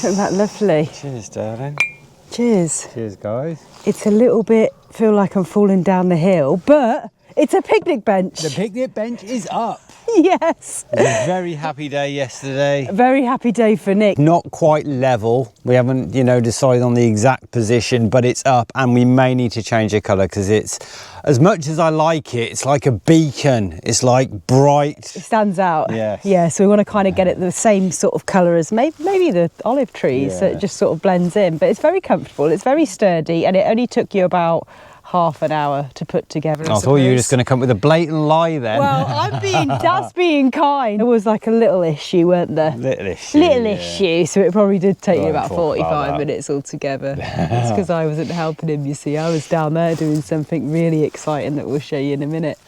Isn't that lovely? Cheers, darling. Cheers. Cheers, guys. It's a little bit, feel like I'm falling down the hill, but it's a picnic bench. The picnic bench is up. Yes. It was a very happy day yesterday. A very happy day for Nick. Not quite level. We haven't, you know, decided on the exact position, but it's up, and we may need to change the colour because it's, as much as I like it, it's like a beacon. It's like bright. It stands out. Yes. Yeah, so we want to kind of get it the same sort of colour as maybe the olive trees, so it just sort of blends in. But it's very comfortable, it's very sturdy, and it only took you about half an hour to put together. I thought you were just going to come with a blatant lie then. Well, that's being kind. There was like a little issue, weren't there? Little issue. Little issue, so it probably did take you about 45 about minutes altogether. It's because I wasn't helping him, you see. I was down there doing something really exciting that we'll show you in a minute.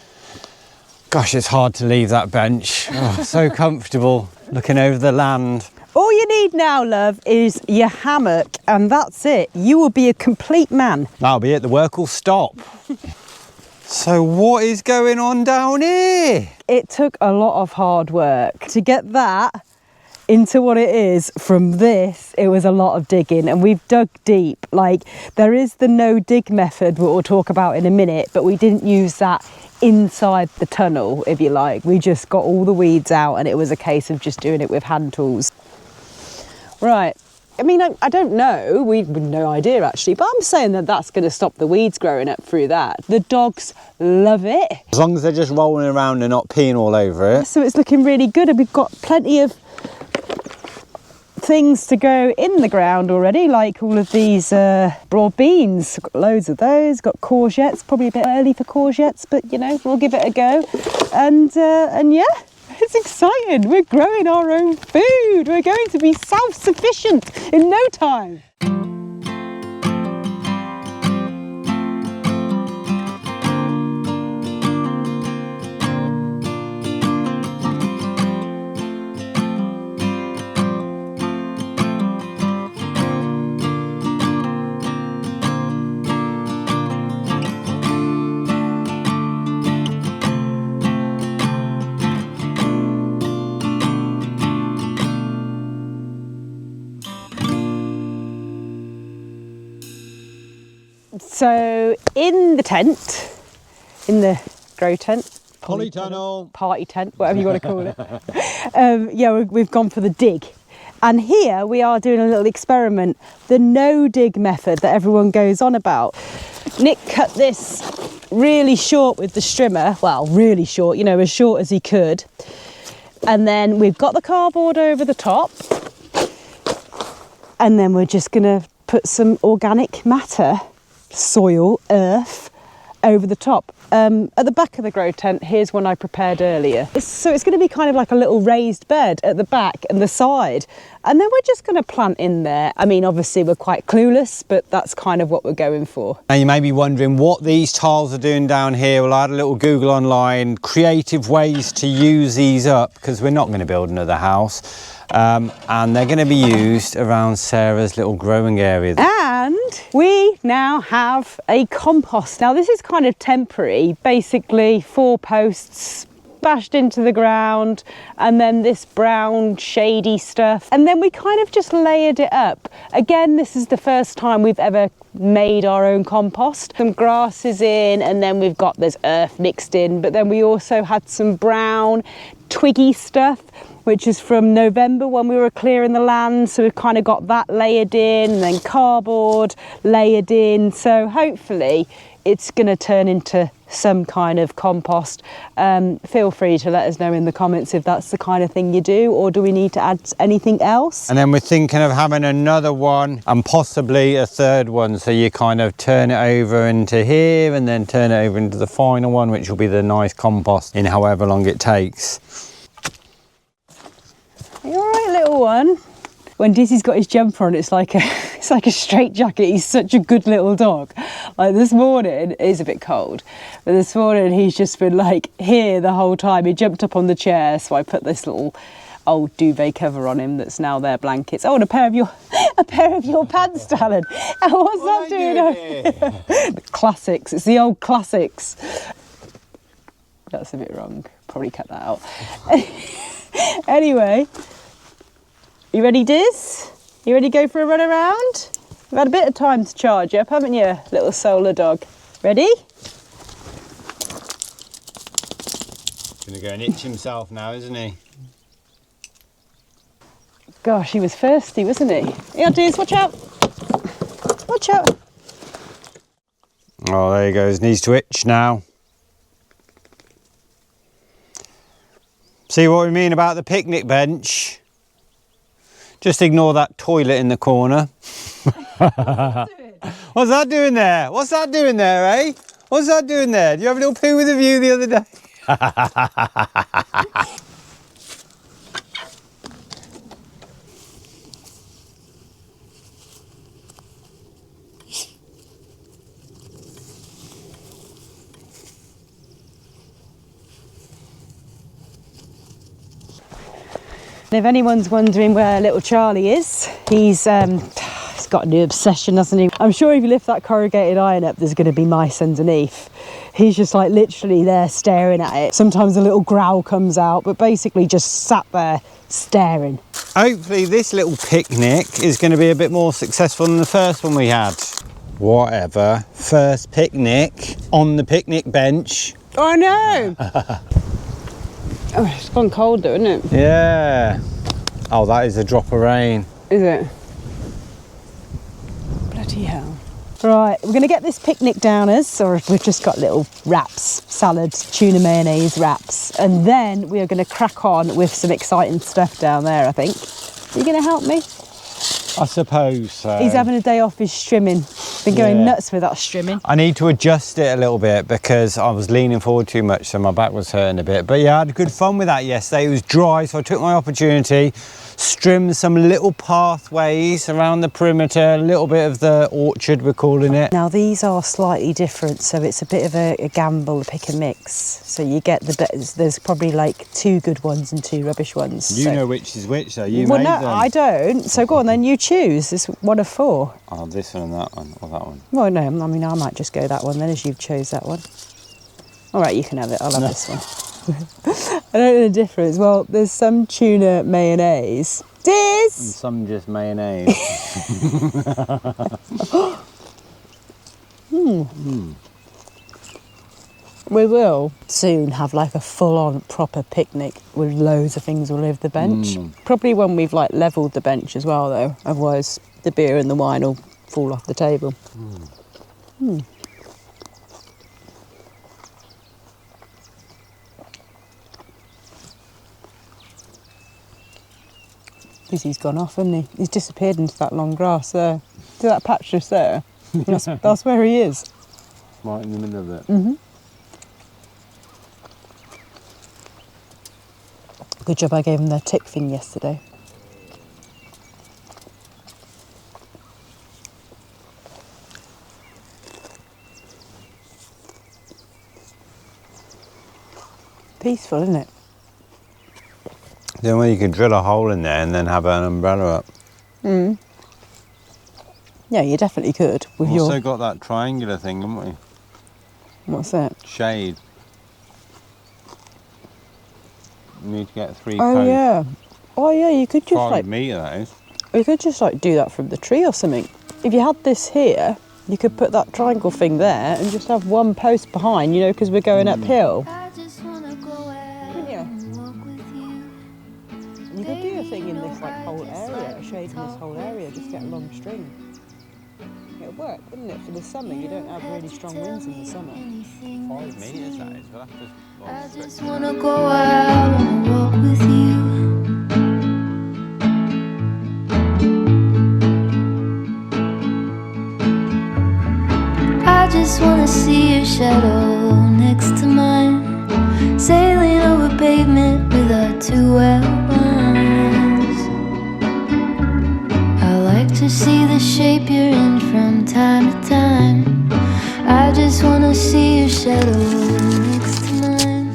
Gosh, it's hard to leave that bench. Oh, so comfortable, looking over the land. All you need now, love, is your hammock, and that's it. You will be a complete man. That'll be it, the work will stop. So what is going on down here? It took a lot of hard work to get that into what it is. From this, it was a lot of digging, and we've dug deep. Like, there is the no dig method, what we'll talk about in a minute, but we didn't use that inside the tunnel, if you like. We just got all the weeds out, and it was a case of just doing it with hand tools. Right, I mean, I don't know, we've no idea actually, but I'm saying that that's going to stop the weeds growing up through that. The dogs love it. As long as they're just rolling around and not peeing all over it. So it's looking really good, and we've got plenty of things to go in the ground already, like all of these broad beans. Got loads of those, got courgettes, probably a bit early for courgettes, but you know, we'll give it a go. And yeah. It's exciting. We're growing our own food. We're going to be self-sufficient in no time. So in the tent, in the grow tent, polytunnel, party tent, whatever you want to call it, yeah, we've gone for the dig. And here we are doing a little experiment, the no dig method that everyone goes on about. Nick cut this really short with the strimmer, well, really short, you know, as short as he could. And then we've got the cardboard over the top. And then we're just gonna put some organic matter, soil, earth, over the top. At the back of the grow tent, here's one I prepared earlier. So it's going to be kind of like a little raised bed at the back and the side. And then we're just going to plant in there. I mean, obviously we're quite clueless, but that's kind of what we're going for. Now you may be wondering what these tiles are doing down here. Well, I had a little Google online, creative ways to use these up, because we're not going to build another house. And they're going to be used around Sarah's little growing area. And we now have a compost. Now this is kind of temporary, basically 4 posts bashed into the ground, and then this brown shady stuff, and then we kind of just layered it up. Again, this is the first time we've ever made our own compost. Some grasses in, and then we've got this earth mixed in, but then we also had some brown twiggy stuff, which is from November when we were clearing the land, so we've kind of got that layered in, and then cardboard layered in, so hopefully it's going to turn into some kind of compost. Feel free to let us know in the comments if that's the kind of thing you do, or do we need to add anything else? And then we're thinking of having another one and possibly a third one, so you kind of turn it over into here and then turn it over into the final one, which will be the nice compost in however long it takes. Are you all right, little one? When Dizzy's got his jumper on, it's like a straight jacket. He's such a good little dog. Like this morning, it is a bit cold, but this morning he's just been like here the whole time. He jumped up on the chair, so I put this little old duvet cover on him that's now their blankets. Oh, and a pair of your pants, darling. And what's that doing? The classics. It's the old classics. That's a bit wrong. Probably cut that out. Anyway. You ready, Diz? You ready to go for a run around? You've had a bit of time to charge up, haven't you, little solar dog? Ready? Gonna go and itch himself now, isn't he? Gosh, he was thirsty, wasn't he? Yeah, dudes, watch out. Watch out. Oh, there he goes. Needs to itch now. See what we mean about the picnic bench? Just ignore that toilet in the corner. What's that doing there? What's that doing there, eh? What's that doing there? Did you have a little poo with a view the other day? If anyone's wondering where little Charlie is, he's got a new obsession, hasn't he? I'm sure if you lift that corrugated iron up, there's going to be mice underneath. He's just like literally there staring at it. Sometimes a little growl comes out, but basically just sat there staring. Hopefully this little picnic is going to be a bit more successful than the first one we had. Whatever. First picnic on the picnic bench. Oh, I know. Oh, it's gone cold though, isn't it? Yeah. Oh, that is a drop of rain. Is it? Bloody hell. Right, we're going to get this picnic downers, or we've just got little wraps, salads, tuna mayonnaise wraps, and then we are going to crack on with some exciting stuff down there, I think. Are you going to help me? I suppose so. He's having a day off his strimming. Been going nuts with that strimming. I need to adjust it a little bit because I was leaning forward too much, so my back was hurting a bit. But yeah, I had good fun with that yesterday. It was dry, so I took my opportunity, trimmed some little pathways around the perimeter, a little bit of the orchard, we're calling it. Now these are slightly different, so it's a bit of a gamble, a pick and mix. So you get there's probably like 2 good ones and 2 rubbish ones. You know which is which though, you well, made no, them. I don't. So go on then, you choose. It's one of 4. Oh, this one and that one, or that one. Well, no, I mean, I might just go that one then, as you've chose that one. All right, you can have it. I'll have this one. I don't know the difference. Well, there's some tuna mayonnaise. And some just mayonnaise. We will soon have like a full-on proper picnic with loads of things all over the bench. Probably when we've like levelled the bench as well, though. Otherwise, the beer and the wine will fall off the table. Izzy's gone off, hasn't he? He's disappeared into that long grass there. See that patch just there? That's where he is. Right in the middle of it. Good job I gave him the tick thing yesterday. Peaceful, isn't it? Then well, you could drill a hole in there and then have an umbrella up. Yeah, you definitely could. With We've also your... got that triangular thing, haven't we? What's that? Shade. You need to get 3 Oh posts. yeah. Oh yeah, you could just 5 like... metre that is. You could just like do that from the tree or something. If you had this here, you could put that triangle thing there and just have 1 post behind, you know, because we're going uphill. You could do a thing in this like whole area, a shade in this whole area, just get a long string. It'll work, wouldn't it? For the summer, you don't have really strong winds in the summer. 5 metres that is, we'll have to... I just wanna go out on a walk with you. I just wanna see your shadow next to mine, sailing over pavement with our 2 well ones. I like to see the shape you're in from time to time. I just wanna see your shadow next to mine.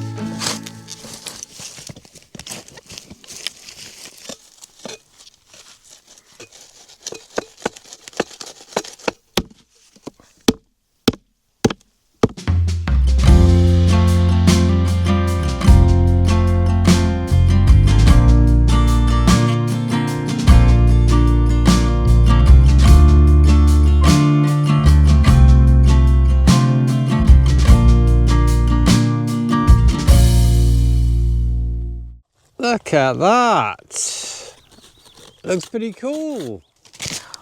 Look at that. Looks pretty cool.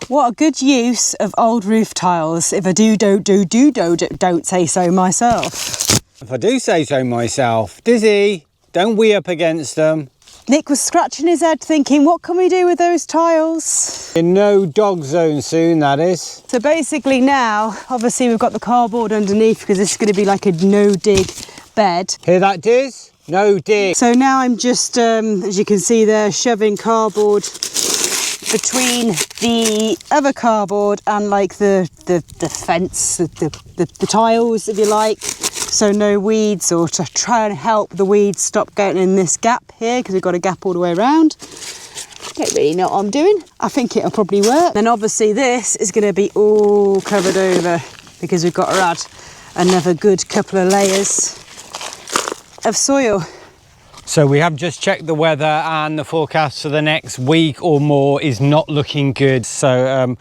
What a good use of old roof tiles, if I don't say so myself. If I do say so myself. Dizzy, don't wee up against them. Nick was scratching his head thinking, what can we do with those tiles? In no dog zone soon, that is. So basically now, obviously we've got the cardboard underneath because this is going to be like a no-dig bed. Hear that, Diz? No dig. So now I'm just, as you can see there, shoving cardboard between the other cardboard and like the fence, the tiles, if you like. So no weeds, or to try and help the weeds stop getting in this gap here, because we've got a gap all the way around. Don't really know what I'm doing. I think it'll probably work. Then obviously this is going to be all covered over because we've got to add another good couple of layers of soil. So we have just checked the weather, and the forecast for the next week or more is not looking good. So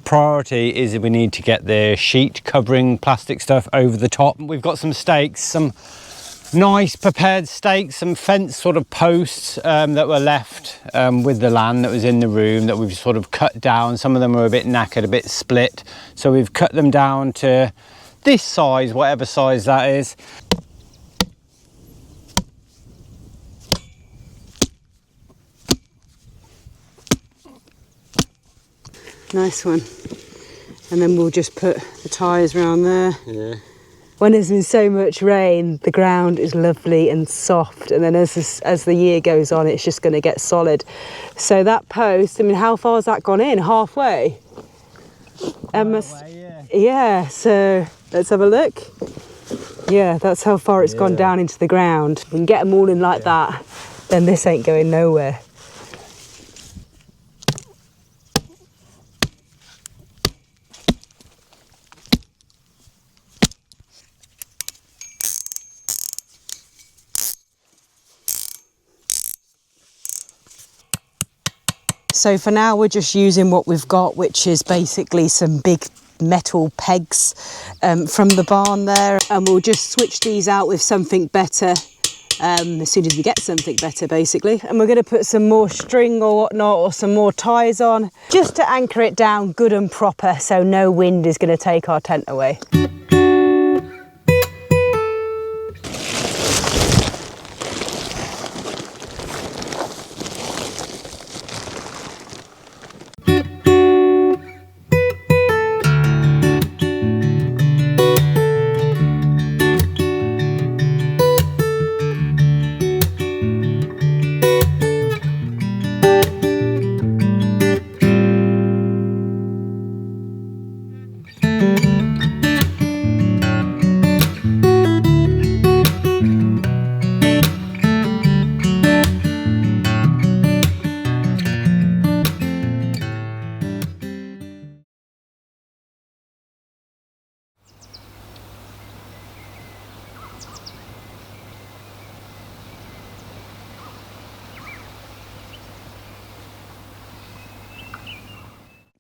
priority is we need to get the sheet covering plastic stuff over the top. We've got some stakes, some nice prepared stakes, some fence sort of posts that were left with the land that was in the room that we've sort of cut down. Some of them are a bit knackered, a bit split. So we've cut them down to this size, whatever size that is. Nice one. And then we'll just put the tyres around there. Yeah. When there's been so much rain, the ground is lovely and soft, and then as the year goes on, it's just going to get solid. So that post, I mean, how far has that gone in? Halfway? Yeah, so let's have a look. Yeah, that's how far it's gone down into the ground. We can get them all in like that, then this ain't going nowhere. So for now we're just using what we've got, which is basically some big metal pegs from the barn there, and we'll just switch these out with something better as soon as we get something better, basically. And we're going to put some more string or whatnot, or some more ties on, just to anchor it down good and proper so no wind is going to take our tent away.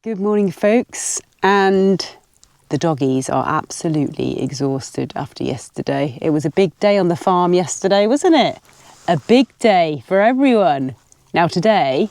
Good morning, folks, and the doggies are absolutely exhausted after yesterday. It was a big day on the farm yesterday, wasn't it? A big day for everyone. Now today,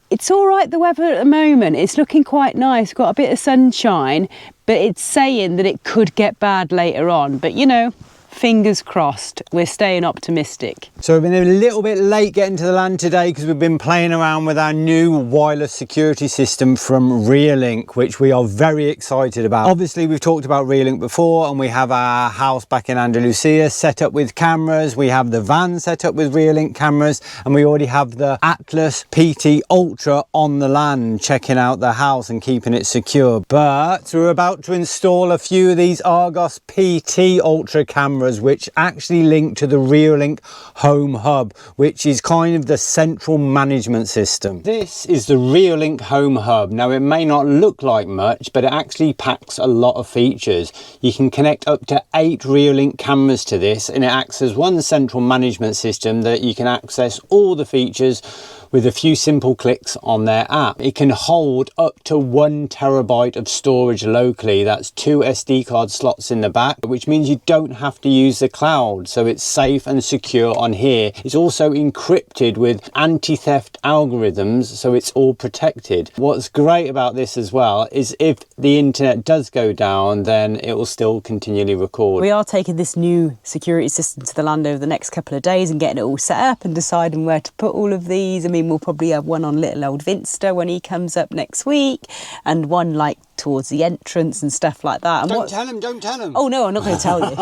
it's all right, the weather at the moment. It's looking quite nice, got a bit of sunshine, but it's saying that it could get bad later on. But you know, fingers crossed, we're staying optimistic. So we've been a little bit late getting to the land today because we've been playing around with our new wireless security system from Reolink, which we are very excited about. Obviously, we've talked about Reolink before, and we have our house back in Andalusia set up with cameras. We have the van set up with Reolink cameras, and we already have the Atlas PT Ultra on the land, checking out the house and keeping it secure. But we're about to install a few of these Argos PT Ultra cameras, which actually link to the Reolink Home Hub, which is kind of the central management system. This is the Reolink Home Hub. Now, it may not look like much, but it actually packs a lot of features. You can connect up to 8 Reolink cameras to this, and it acts as one central management system that you can access all the features with a few simple clicks on their app. It can hold up to 1 terabyte of storage locally. That's 2 SD card slots in the back, which means you don't have to use the cloud, so it's safe and secure on here. It's also encrypted with anti-theft algorithms, so it's all protected. What's great about this as well is if the internet does go down, then it will still continually record. We are taking this new security system to the land over the next couple of days and getting it all set up and deciding where to put all of these. I mean, we'll probably have one on little old Vinster when he comes up next week, and one like towards the entrance and stuff like that. And don't tell him. Oh no, I'm not going to tell you.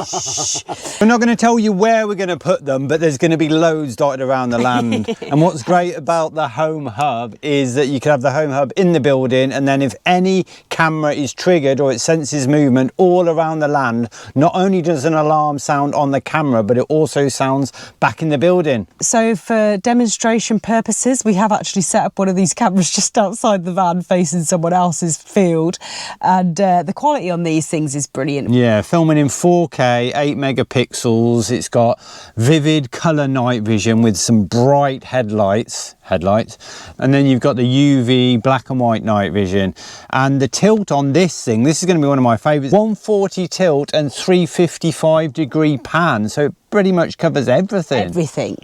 We're not going to tell you where we're going to put them, but there's going to be loads dotted around the land. And what's great about the Home Hub is that you can have the Home Hub in the building, and then if any camera is triggered or it senses movement all around the land, not only does an alarm sound on the camera, but it also sounds back in the building. So for demonstration purposes, we have actually set up one of these cameras just outside the van facing someone else's field, and the quality on these things is brilliant. Yeah, filming in 4K, 8 megapixels. It's got vivid colour night vision with some bright headlights, and then you've got the UV black and white night vision. And the tilt on this thing, this is going to be one of my favourites, 140 tilt and 355 degree pan, so it pretty much covers everything. Everything.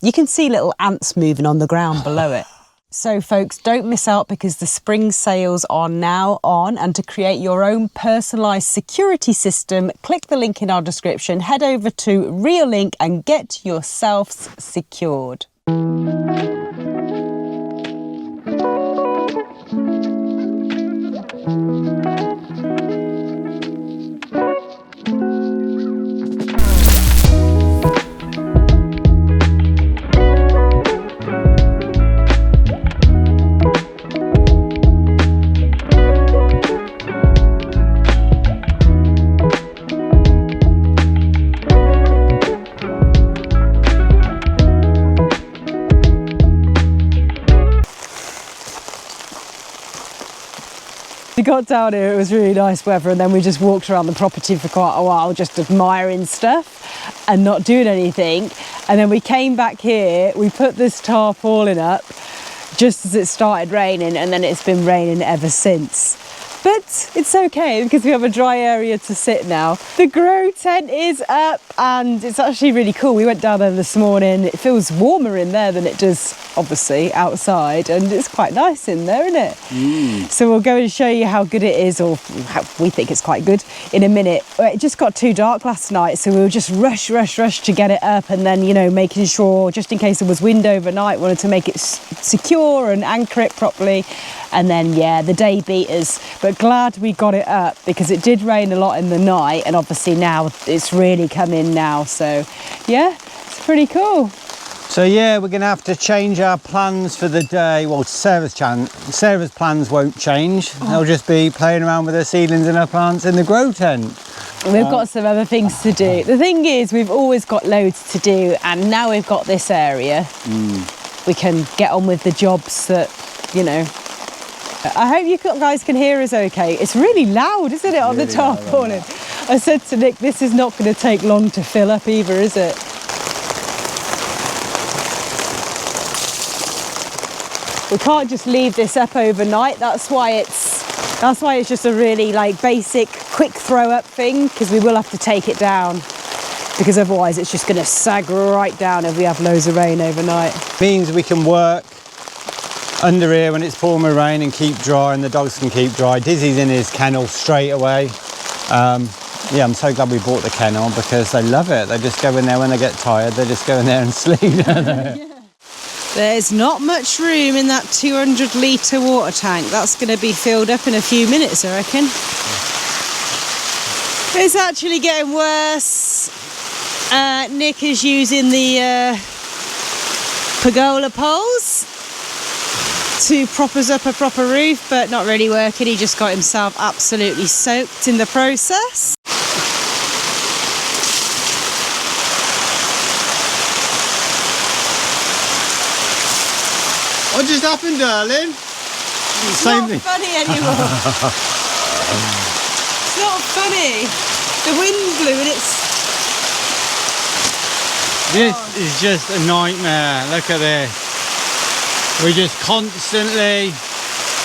You can see little ants moving on the ground below it. So folks, don't miss out, because the spring sales are now on, and to create your own personalised security system, click the link in our description, head over to Reallink and get yourselves secured. We got down here, it was really nice weather, and then we just walked around the property for quite a while, just admiring stuff and not doing anything. And then we came back here, we put this tarpaulin up just as it started raining, and then it's been raining ever since. But it's okay, because we have a dry area to sit now. The grow tent is up, and it's actually really cool. We went down there this morning. It feels warmer in there than it does, obviously, outside, and it's quite nice in there, isn't it? So we'll go and show you how good it is, or how we think it's quite good, in a minute. It just got too dark last night, so we were just rush to get it up, and then, you know, making sure, just in case there was wind overnight, wanted to make it secure and anchor it properly. And then, yeah, the day beat us, but glad we got it up, because it did rain a lot in the night, and obviously now it's really come in now, so yeah, it's pretty cool. So yeah, we're going to have to change our plans for the day. Well, Sarah's plans won't change. They'll just be playing around with her seedlings and her plants in the grow tent. We've got some other things to do. The thing is, we've always got loads to do, and now we've got this area, we can get on with the jobs that, you know. I hope you guys can hear us okay. It's really loud, isn't it, on the tarpaulin? I said to Nick, this is not going to take long to fill up either, is it? We can't just leave this up overnight. That's why it's just a really like basic quick throw up thing, because we will have to take it down, because otherwise it's just going to sag right down if we have loads of rain overnight. Means we can work under here when it's pouring with rain and keep dry, and the dogs can keep dry. Dizzy's in his kennel straight away. Yeah, I'm so glad we bought the kennel, because they love it. They just go in there when they get tired. They just go in there and sleep, don't they? Yeah. There's not much room in that 200 litre water tank. That's going to be filled up in a few minutes, I reckon. It's actually getting worse. Nick is using the pergola poles to prop us up a proper roof, but not really working. He just got himself absolutely soaked in the process. What just happened, darling? It's not funny anymore. It's not funny. The wind blew and it's... This is just a nightmare. Look at this. We're just constantly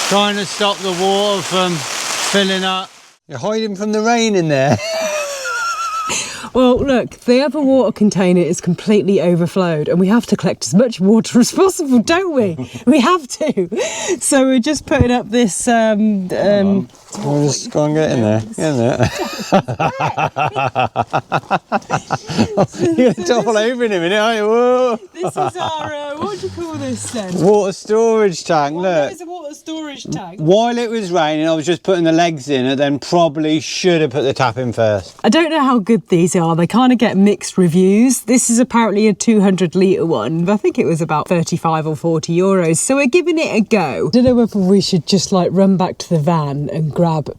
trying to stop the water from filling up. You're hiding from the rain in there. Well, look, the other water container is completely overflowed and we have to collect as much water as possible, don't we? We have to. So we're just putting up this... We'll just go and get in there. Get in there. You're going to topple over in a minute, aren't you? Whoa. This is our, what do you call this then? Water storage tank, look. It's a water storage tank. While it was raining, I was just putting the legs in and then probably should have put the tap in first. I don't know how good these are. They kind of get mixed reviews. This is apparently a 200 litre one. I think it was about 35 or 40 euros. So we're giving it a go. I don't know whether we should just like run back to the van and grab,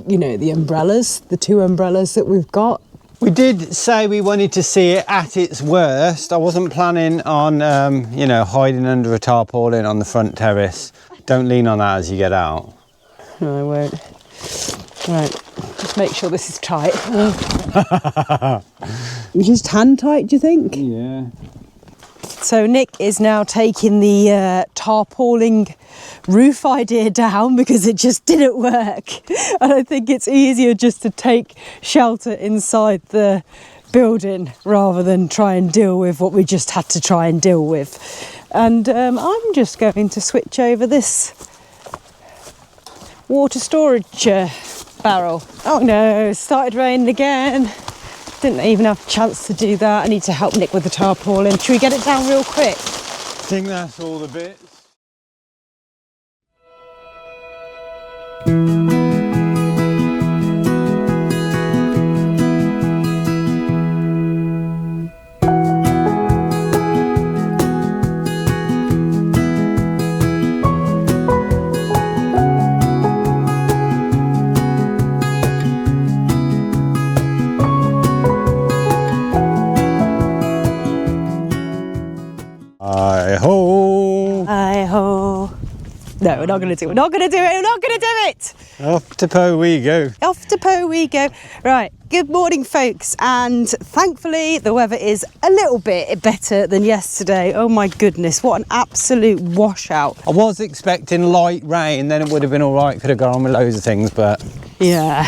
you know, the umbrellas, the 2 umbrellas that we've got. We did say we wanted to see it at its worst. I wasn't planning on, you know, hiding under a tarpaulin on the front terrace. Don't lean on that as you get out. No, I won't. Right, just make sure this is tight. Just hand tight, do you think? Yeah. So Nick is now taking the tarpaulin roof idea down because it just didn't work. And I think it's easier just to take shelter inside the building rather than try and deal with what we just had to try and deal with. And I'm just going to switch over this water storage barrel. Oh no, it started raining again. Didn't even have a chance to do that. I need to help Nick with the tarpaulin. Should we get it down real quick? I think that's all the bits. Hi-ho! Hi-ho. No, we're not going to do it. We're not going to do it. We're not going to do it. Off to Po we go. Off to Po we go. Right, good morning, folks. And thankfully, the weather is a little bit better than yesterday. Oh my goodness, what an absolute washout. I was expecting light rain, then it would have been all right. Could have gone on with loads of things, but... Yeah.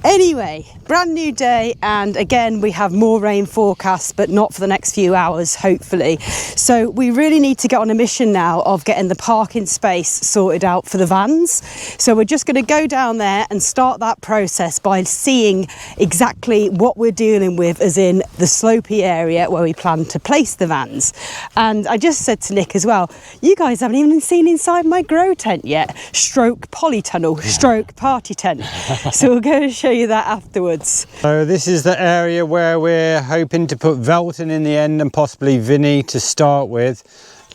Anyway, brand new day, and again we have more rain forecast, but not for the next few hours, hopefully. So we really need to get on a mission now of getting the parking space sorted out for the vans. So we're just going to go down there and start that process by seeing exactly what we're dealing with, as in the slopey area where we plan to place the vans. And I just said to Nick as well, you guys haven't even seen inside my grow tent yet, stroke polytunnel, stroke party tent. So we'll go and show you that afterwards. So this is the area where we're hoping to put Velton in the end and possibly Vinny to start with.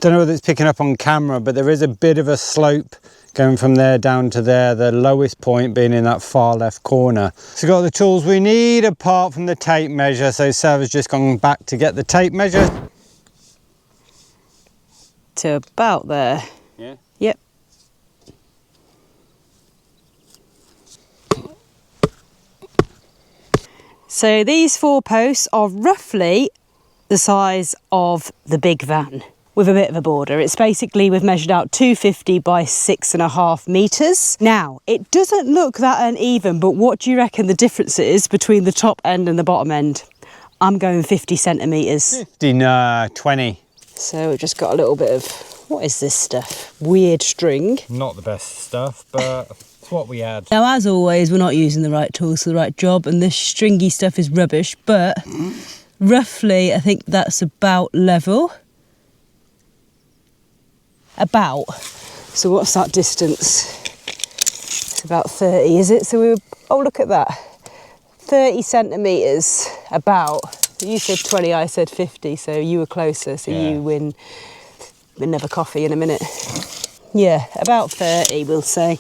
Don't know whether it's picking up on camera, but there is a bit of a slope going from there down to there, the lowest point being in that far left corner. So we've got the tools we need apart from the tape measure. So Sarah's just gone back to get the tape measure. To about there. Yeah. Yep. So these 4 posts are roughly the size of the big van with a bit of a border. It's basically, we've measured out 250 by 6.5 metres. Now, it doesn't look that uneven, but what do you reckon the difference is between the top end and the bottom end? I'm going 50 centimetres. 50, no, 20. So we've just got a little bit of, what is this stuff? Weird string. Not the best stuff, but it's what we had. Now, as always, we're not using the right tools for the right job, and this stringy stuff is rubbish, but roughly, I think that's about level. About. So what's that distance? It's about 30, is it? So we were, oh, look at that. 30 centimetres, about. You said 20, I said 50, so you were closer, so yeah. You win another coffee in a minute. Yeah, about 30, we'll say.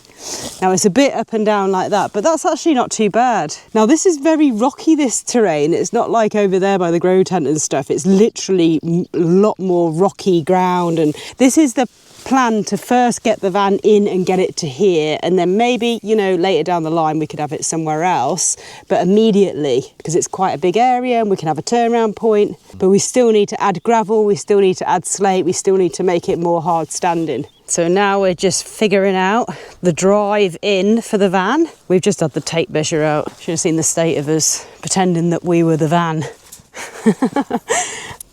Now, it's a bit up and down like that, but that's actually not too bad. Now, this is very rocky, this terrain. It's not like over there by the grow tent and stuff. It's literally a lot more rocky ground, and this is the plan to first get the van in and get it to here, and then maybe, you know, later down the line we could have it somewhere else, but immediately, because it's quite a big area and we can have a turnaround point, but we still need to add gravel, we still need to add slate, we still need to make it more hard standing. So now we're just figuring out the drive in for the van. We've just had the tape measure out. Should have seen the state of us pretending that we were the van.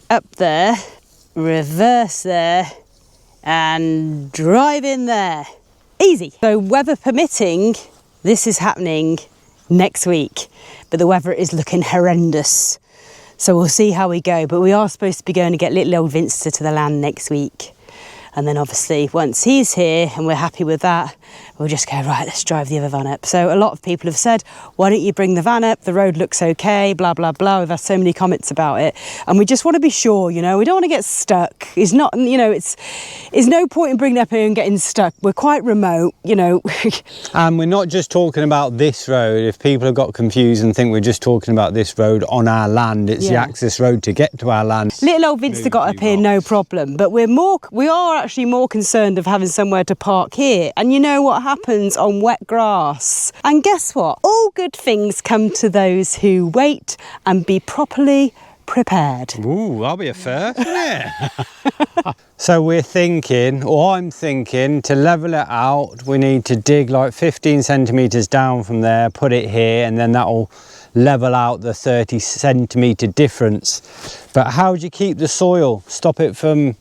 Up there, reverse there, and drive in there. Easy. So weather permitting, this is happening next week, but the weather is looking horrendous. So we'll see how we go, but we are supposed to be going to get little old Vinster to the land next week. And then obviously once he's here and we're happy with that, we'll just go, right, let's drive the other van up. So a lot of people have said, why don't you bring the van up? The road looks okay, blah, blah, blah. We've had so many comments about it. And we just want to be sure, you know, we don't want to get stuck. It's not, you know, it's no point in bringing it up here and getting stuck. We're quite remote, you know. And we're not just talking about this road. If people have got confused and think we're just talking about this road on our land, it's the access road to get to our land. Little old Vinster got up here, no problem. But we are actually more concerned of having somewhere to park here. And you know what happens on wet grass? And guess what? All good things come to those who wait and be properly prepared. Ooh, that'll be a first, isn't it? So we're thinking, or I'm thinking, to level it out, we need to dig like 15 centimetres down from there, put it here, and then that'll level out the 30 centimetre difference. But how do you keep the soil? Stop it from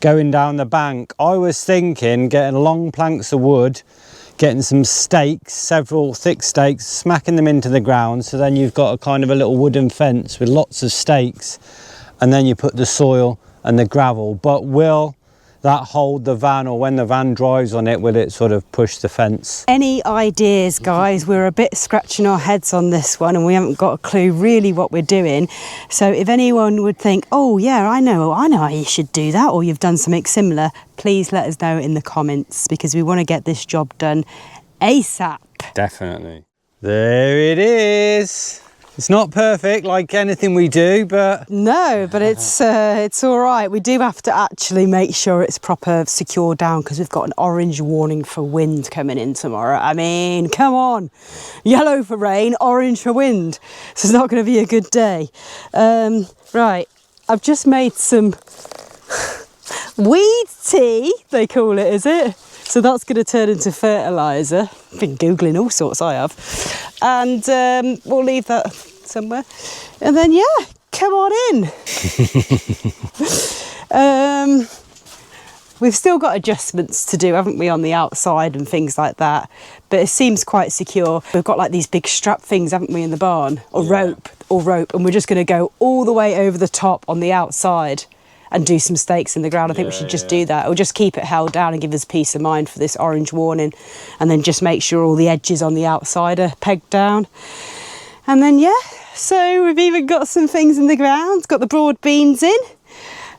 going down the bank? I was thinking getting long planks of wood, getting some stakes, several thick stakes, smacking them into the ground, so then you've got a kind of a little wooden fence with lots of stakes, and then you put the soil and the gravel. But will that hold the van, or when the van drives on it, will it sort of push the fence? Any ideas, guys? We're a bit scratching our heads on this one and we haven't got a clue really what we're doing. So if anyone would think, oh yeah, I know how you should do that, or you've done something similar, please let us know in the comments, because we want to get this job done ASAP. Definitely. There it is. It's not perfect like anything we do, but... No, but it's all right. We do have to actually make sure it's proper secure down, because we've got an orange warning for wind coming in tomorrow. I mean, come on. Yellow for rain, orange for wind. So it's not going to be a good day. Right, I've just made some weed tea, they call it, is it? So that's going to turn into fertiliser. I've been Googling all sorts, I have. And we'll leave that somewhere. And then, yeah, come on in. We've still got adjustments to do, haven't we, on the outside and things like that. But it seems quite secure. We've got like these big strap things, haven't we, in the barn? Or rope. And we're just going to go all the way over the top on the outside and do some stakes in the ground. I think we should just do that. It'll just keep it held down and give us peace of mind for this orange warning. And then just make sure all the edges on the outside are pegged down. And then, yeah, so we've even got some things in the ground. Got the broad beans in.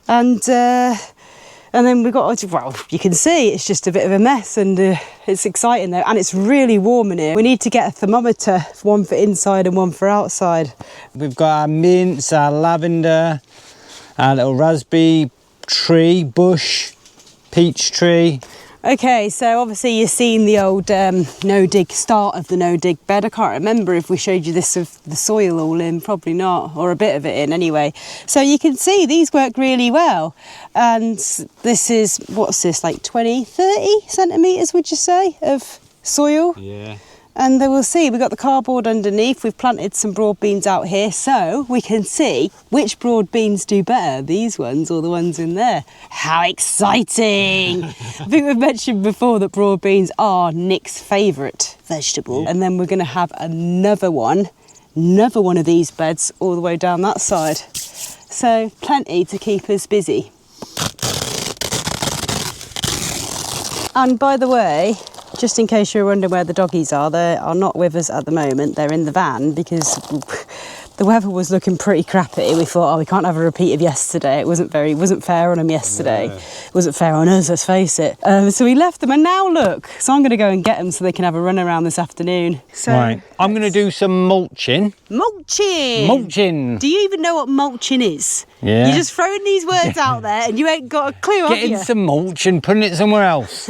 And then we've got, well, you can see it's just a bit of a mess, and it's exciting though. And it's really warm in here. We need to get a thermometer, one for inside and one for outside. We've got our mints, our lavender, our little raspberry tree, bush, peach tree. Okay, so obviously you've seen the old no-dig, start of the no-dig bed. I can't remember if we showed you this with the soil all in, probably not, or a bit of it in anyway. So you can see these work really well. And this is, what's this, like 20, 30 centimetres, would you say, of soil? Yeah. And then we'll see, we've got the cardboard underneath, we've planted some broad beans out here, so we can see which broad beans do better, these ones or the ones in there. How exciting! I think we've mentioned before that broad beans are Nick's favourite vegetable. Yeah. And then we're going to have another one of these beds all the way down that side. So plenty to keep us busy. And by the way, just in case you're wondering where the doggies are, they are not with us at the moment. They're in the van because the weather was looking pretty crappy. We thought, oh, we can't have a repeat of yesterday. It wasn't fair on them yesterday. Yeah. It wasn't fair on us, let's face it. So we left them, and now look. So I'm going to go and get them so they can have a run around this afternoon. So right, I'm going to do some mulching. Mulching! Mulching! Do you even know what mulching is? Yeah. You're just throwing these words out there and you ain't got a clue, have you? Getting some mulch and putting it somewhere else.